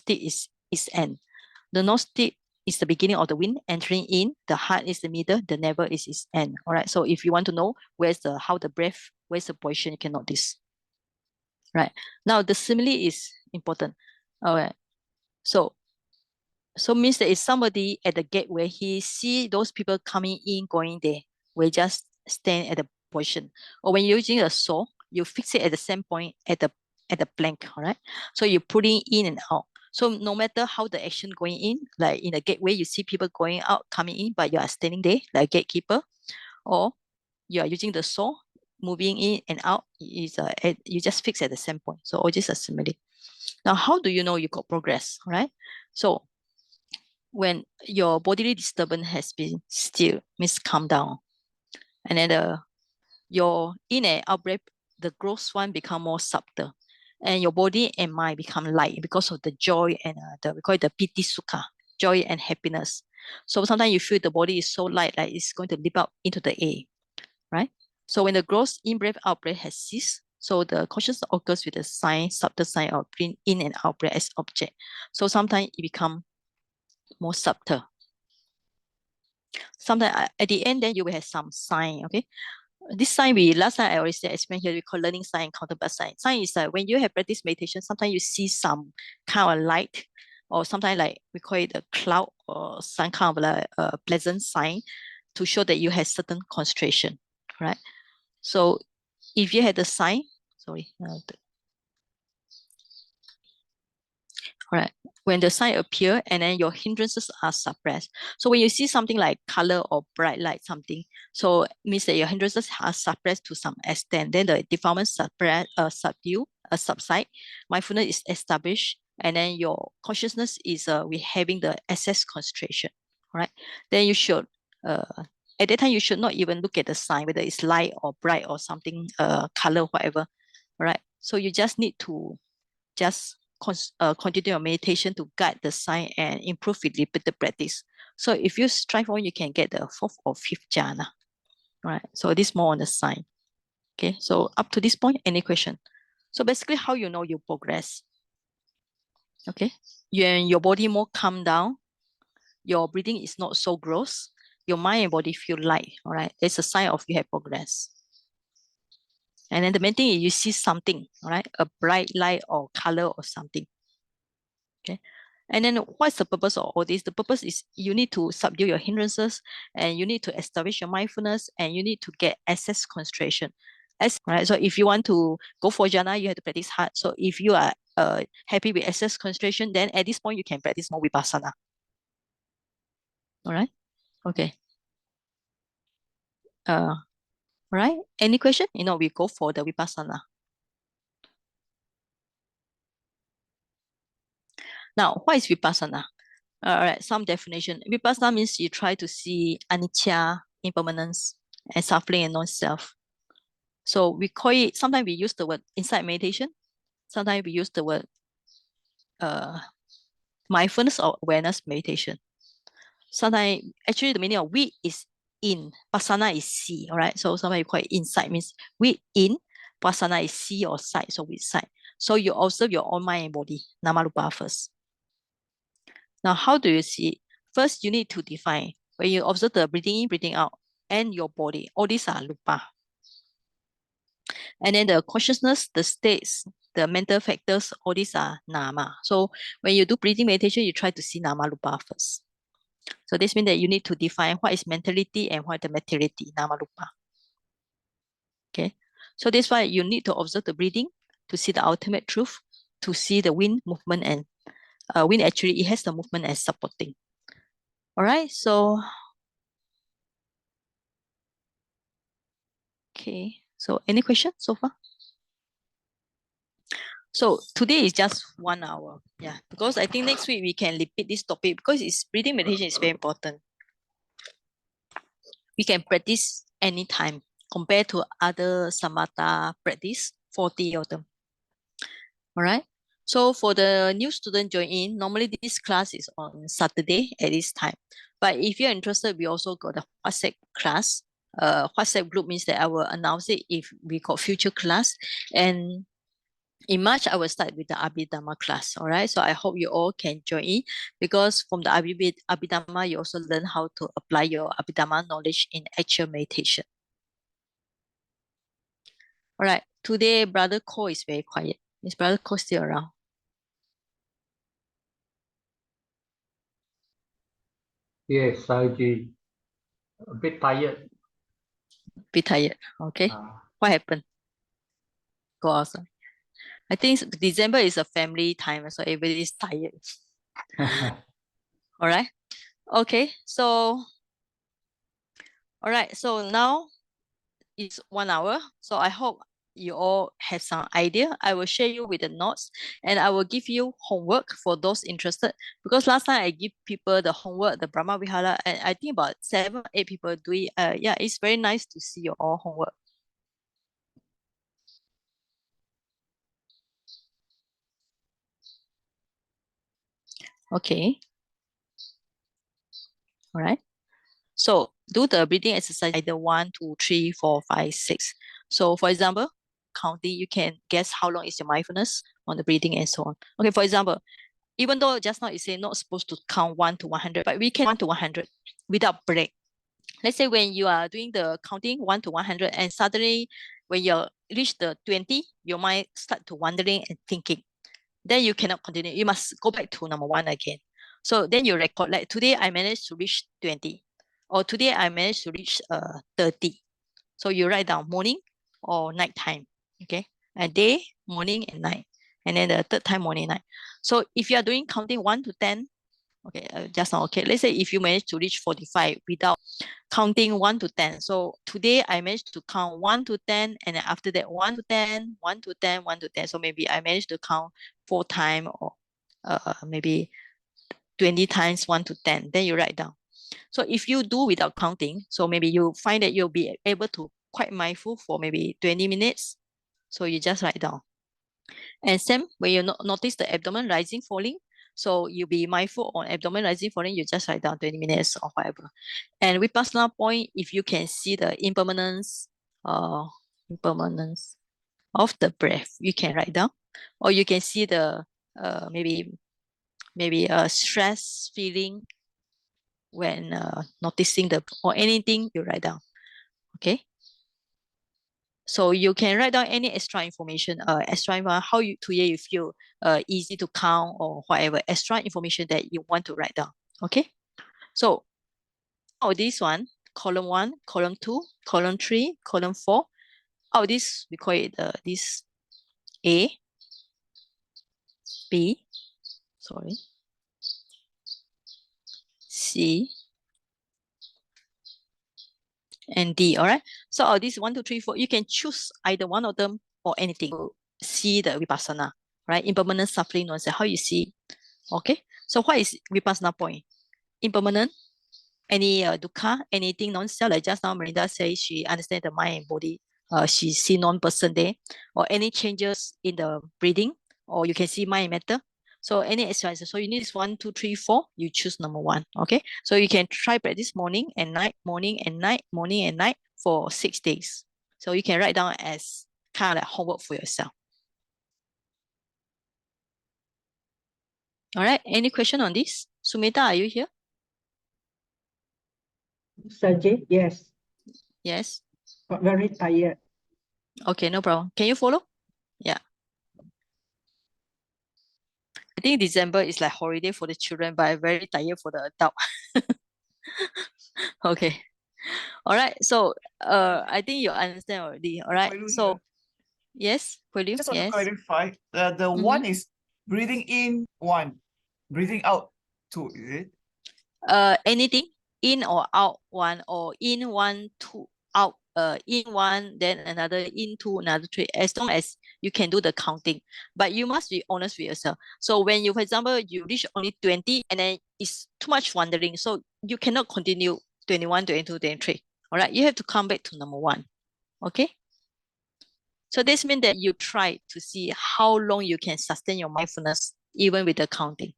is its end. The nostril is the beginning of the wind entering in. The heart is the middle. The navel is its end. All right. So if you want to know how the breath, where's the position, you can note this. Right. Now the simile is important. All right. So means that if somebody at the gate where he see those people coming in, going there, will just stand at the position. Or when you're using a saw, you fix it at the same point at the blank, all right? So you're putting in and out. So no matter how the action going in, like in the gateway, you see people going out, coming in, but you are standing there like gatekeeper, or you are using the saw, moving in and out, is you just fix at the same point. So all just a simile. Now, how do you know you got progress, right? So when your bodily disturbance has been still, means calm down, and then your in and out breath, the gross one become more subtle, and your body and mind become light because of the joy and we call it the piti sukha, joy and happiness. So sometimes you feel the body is so light, like it's going to leap up into the air, right? So when the gross in breath out breath has ceased, so the consciousness occurs with the sign, subtle sign of in and out breath as object. So sometimes it become more subtle. Sometimes at the end, then you will have some sign. Okay, this sign last time I already said, explain here, we call learning sign, counterpart sign. Sign is like when you have practice meditation, sometimes you see some kind of light, or sometimes like we call it a cloud or some kind of like a pleasant sign to show that you have certain concentration, right? So if you had the sign, sorry, all right, when the sign appear and then your hindrances are suppressed. So when you see something like color or bright light something, so it means that your hindrances are suppressed to some extent. Then the defilement subside, mindfulness is established, and then your consciousness is we having the access concentration. All right. Then you should at that time you should not even look at the sign, whether it's light or bright or something color, whatever. All right. So you just need to just continue your meditation to guide the sign and improve with repeated practice. So if you strive on, you can get the 4th or 5th jhana. Right. So this more on the sign. Okay. So up to this point, any question? So basically, how you know you progress? Okay. When your body more calm down, your breathing is not so gross, your mind and body feel light. All right. It's a sign of you have progress. And then the main thing is you see something, all right, a bright light or color or something. Okay. And then what's the purpose of all this? The purpose is you need to subdue your hindrances, and you need to establish your mindfulness, and you need to get access concentration. Right? So if you want to go for jhana, you have to practice hard. So if you are happy with access concentration, then at this point you can practice more vipassana. All right. Okay. All right. Any question? We go for the vipassana. Now, what is vipassana? All right, some definition. Vipassana means you try to see anicca, impermanence, and suffering and non-self. So we call it, sometimes we use the word insight meditation. Sometimes we use the word mindfulness or awareness meditation. Sometimes, actually, the meaning of we is in, pasana is see, all right? So sometimes you call it inside, means we in, pasana is see or sight, so with sight. So you observe your own mind and body, namarupa first. Now, how do you see it? First, you need to define. When you observe the breathing in, breathing out, and your body, all these are lupa. And then the consciousness, the states, the mental factors, all these are nama. So when you do breathing meditation, you try to see nama rupa first. So this means that you need to define what is mentality and what is the materiality, nama rupa. Okay. So that's why you need to observe the breathing to see the ultimate truth, to see the wind movement, and wind actually it has the movement as supporting. All right. So okay. So any questions so far? So today is just 1 hour. Yeah, because I think next week we can repeat this topic because it's breathing meditation is very important. We can practice anytime compared to other samatha practice, 40 of them. All right. So for the new student join in, normally this class is on Saturday at this time. But if you're interested, we also got a WhatsApp class. WhatsApp group means that I will announce it if we got future class. And in March, I will start with the Abhidhamma class. All right. So I hope you all can join in because from the Abhidhamma, you also learn how to apply your Abhidhamma knowledge in actual meditation. All right. Today, Brother Ko is very quiet. Is Brother Ko still around? Yes, Saji. A bit tired. Be tired. Okay. What happened? Go outside. I think December is a family time, so everybody is tired. All right. Okay. So, all right. So now it's 1 hour. So I hope you all have some idea. I will share you with the notes and I will give you homework for those interested. Because last time I give people the homework, the Brahma Vihara, and I think about 7 or 8 people do it. Yeah, it's very nice to see your all homework. Okay. All right. So do the breathing exercise either 1, 2, 3, 4, 5, 6. So for example, counting, you can guess how long is your mindfulness on the breathing and so on. Okay, for example, even though just now you say not supposed to count 1 to 100, but we can 1 to 100 without break. Let's say when you are doing the counting 1 to 100 and suddenly when you reach the 20, your mind start to wandering and thinking. Then you cannot continue. You must go back to number 1 again. So then you record like today I managed to reach 20 or today I managed to reach 30. So you write down morning or night time. Okay. A day, morning and night. And then the third time morning, night. So if you are doing counting 1 to 10, okay, just now, okay. Let's say if you manage to reach 45 without counting 1 to 10. So today I managed to count 1 to 10 and then after that 1 to 10, 1 to 10, 1 to 10. So maybe I managed to count 4 times or maybe 20 times 1 to 10. Then you write down. So if you do without counting, so maybe you find that you'll be able to quite mindful for maybe 20 minutes. So you just write down. And same when you notice the abdomen rising, falling. So you'll be mindful on abdomen rising, falling, you just write down 20 minutes or whatever. And Vipassana point, if you can see the impermanence of the breath, you can write down. Or you can see the maybe a stress feeling when noticing the or anything you write down. Okay. So you can write down any extra information, how you today you feel easy to count or whatever extra information that you want to write down. Okay. So this one, column 1, column 2, column 3, column 4. This we call it this A, B, sorry, C, and D. All right. So this 1, 2, 3, 4. You can choose either one of them or anything. See the Vipassana, right? Impermanent suffering, no, how you see. Okay. So what is Vipassana point? Impermanent, any dukkha, anything non-self, like just now Melinda says she understands the mind and body. She see non-person there, or any changes in the breathing, or you can see mind and matter. So any exercise. So you need 1, 2, 3, 4. You choose number 1. Okay. So you can try practice morning and night, morning and night, morning and night for 6 days. So you can write down as kind of like homework for yourself. All right. Any question on this? Sumita, are you here? Sajid, yes, Yes. but very tired. Okay, no problem. Can you follow? Yeah. I think December is like holiday for the children, but I'm very tired for the adult. Okay. All right. So I think you understand already. All right. So yes, will you? Just want to Yes. clarify. The one is breathing in 1, breathing out 2, is it? Anything in or out 1, or in 1, 2, out, in 1, then another, in 2, another 3, as long as you can do the counting. But you must be honest with yourself. So when you, for example, you reach only 20 and then it's too much wandering, so you cannot continue 21, 22, 23. All right, you have to come back to number 1. Okay. So this means that you try to see how long you can sustain your mindfulness even with the counting.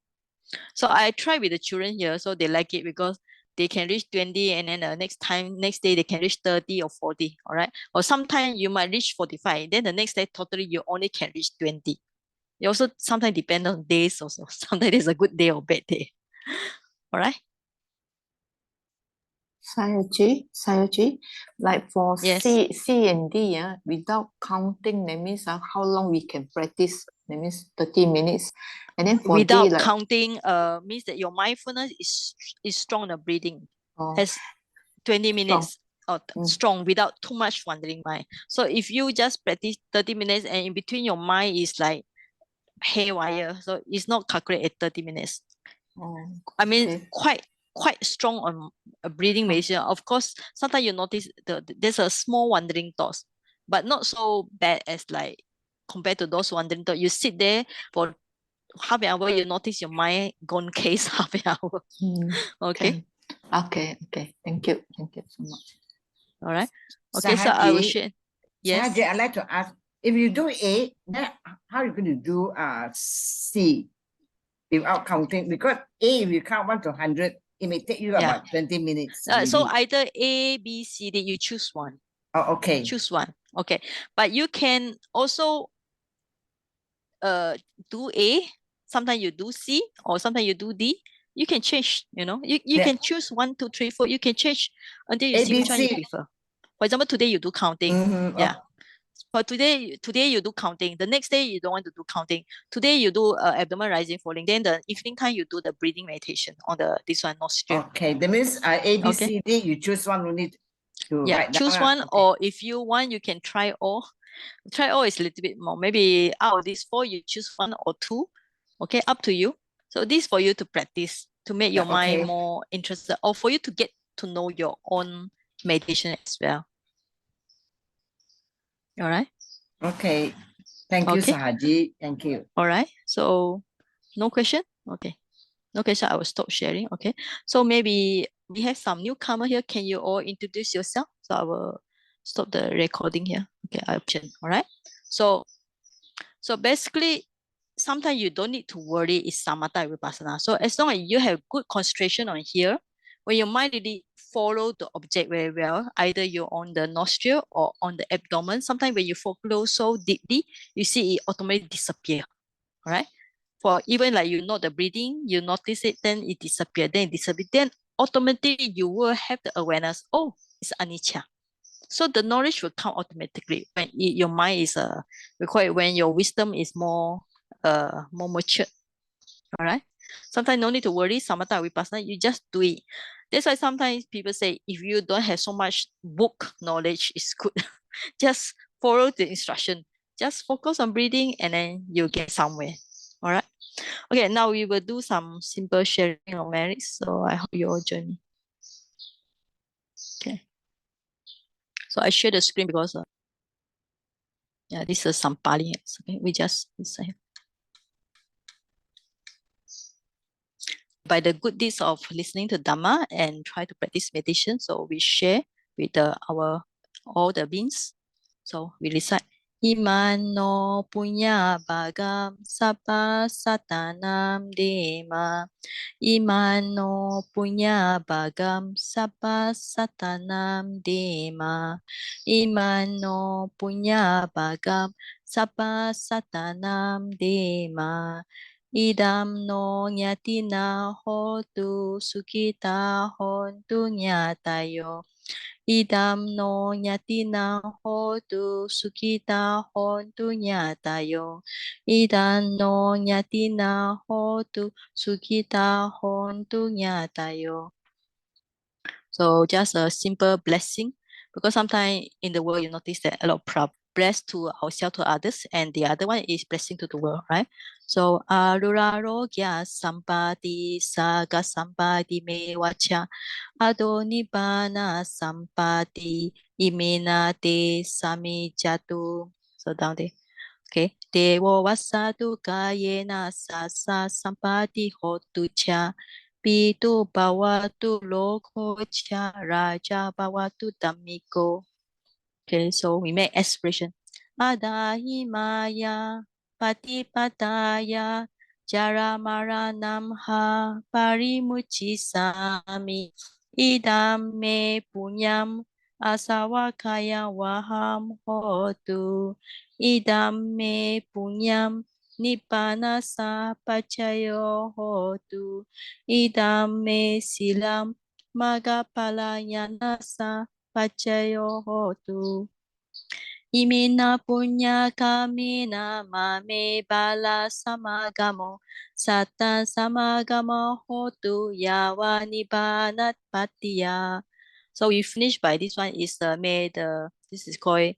So I try with the children here, so they like it because they can reach 20 and then next day they can reach 30 or 40. All right. Or sometimes you might reach 45. Then the next day totally you only can reach 20. It also sometimes depend on days also. Sometimes it's a good day or bad day. All right. Sayajji, like for Yes. C and D, without counting, that means how long we can practice? That means 30 minutes. And then for Without D, like counting, means that your mindfulness is strong in the breathing. oh, Has 20 minutes or Mm. strong without too much wandering mind. So if you just practice 30 minutes and in between your mind is like haywire, so it's not calculated at 30 minutes. oh, I mean, okay. quite strong on a breathing meditation. Of course, sometimes you notice there's a small wandering thoughts, but not so bad as like compared to those wandering thoughts. You sit there for half an hour, you notice your mind gone case half an hour. Okay. Can. Okay. Thank you so much. All right. Okay, so I will share. Yes. Sahaji, I'd like to ask, if you do A, then how are you going to do C without counting? Because A, if you count 1 to 100, it may take you Yeah. about 20 minutes. So already. either A, B, C, D, you choose one. Oh, okay. Choose one. Okay. But you can also do A, sometimes you do C, or sometimes you do D. You can change, you Yeah. can choose 1, 2, 3, 4. You can change until you A, see B, which one you C. prefer. For example, today you do counting. Mhm, Yeah. But today you do counting. The next day you don't want to do counting. Today you do abdomen rising falling. Then the evening time you do the breathing meditation on this one nostril. Okay, that means A, B, Okay. C, D, you choose one only to Yeah, write down. choose one, or if you want, you can try all. Try all is a little bit more. Maybe out of these 4, you choose 1 or 2. Okay, up to you. So this for you to practice, to make your mind okay. more interested, or for you to get to know your own meditation as well. All right. Okay. Thank you, Okay. Sahaji. Thank you. All right. So no question? Okay. No question. I will stop sharing. Okay. So maybe we have some newcomer here. Can you all introduce yourself? So I will stop the recording here. Okay, option. All right. So basically, sometimes you don't need to worry it's samatha vipassana. So as long as you have good concentration on here, when your mind really follow the object very well, either you're on the nostril or on the abdomen, sometimes when you focus so deeply, you see it automatically disappear. All right. For even like you know the breathing, you notice it, then it disappear, then it disappear. Then automatically you will have the awareness, oh, it's anicca. So the knowledge will come automatically when your mind is we call it when your wisdom is more matured. All right. Sometimes no need to worry. Samatha vipassana, you just do it. That's why sometimes people say if you don't have so much book knowledge, it's good. Just follow the instruction. Just focus on breathing and then you get somewhere. All right. Okay, now we will do some simple sharing of merits. So I hope you all join me. Okay. So I share the screen because yeah, this is some Pali. Okay, we just say by the good deeds of listening to Dhamma and try to practice meditation. So we share with our all the beings. So we recite Imano punya bagam sapa satanam dema. Imano punya bagam sapa satanam dema. Imano punya bagam sapa satanam dema. Idam no nyatina hotu sukita hontu nyatayo. Idam no nyatina hotu sukita hontu nyatayo. Idam no nyatina hotu sukita hontu nyatayo. So just a simple blessing, because sometimes in the world you notice that a lot of bless to ourselves, to others, and the other one is blessing to the world, right? So arurarogya sampati saga sampati me vacha adonibana sampati imena te samijatu. So down there. Okay. Devo vasatu kayena sasa sampati hotu cha. Pitu bawatu loko cha raja bawatu tamiko. Okay, so we make expression. Adahimaya patipataya jaramaranamha parimuchisami idam me punyam asawakaya waham hotu idam me punyam nippanasa pacayo hotu idam me silam magapalayanasa pacayo hotu. Imina punya kamina mame bala samagamo sata samagamo hotu yawa nibanat patiya. So we finish by this one is may the, this is called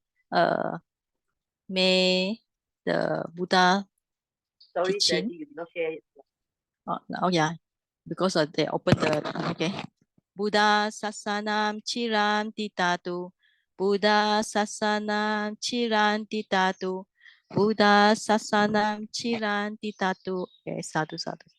may the Buddha Sorry, teaching. Daddy, you not share it. Oh yeah, because they open the, okay. Buddha sasanam chiram titatu. Buddha sasanam chiram titatu. Buddha sasanam chiram titatu. Okay, sadhu sadhu.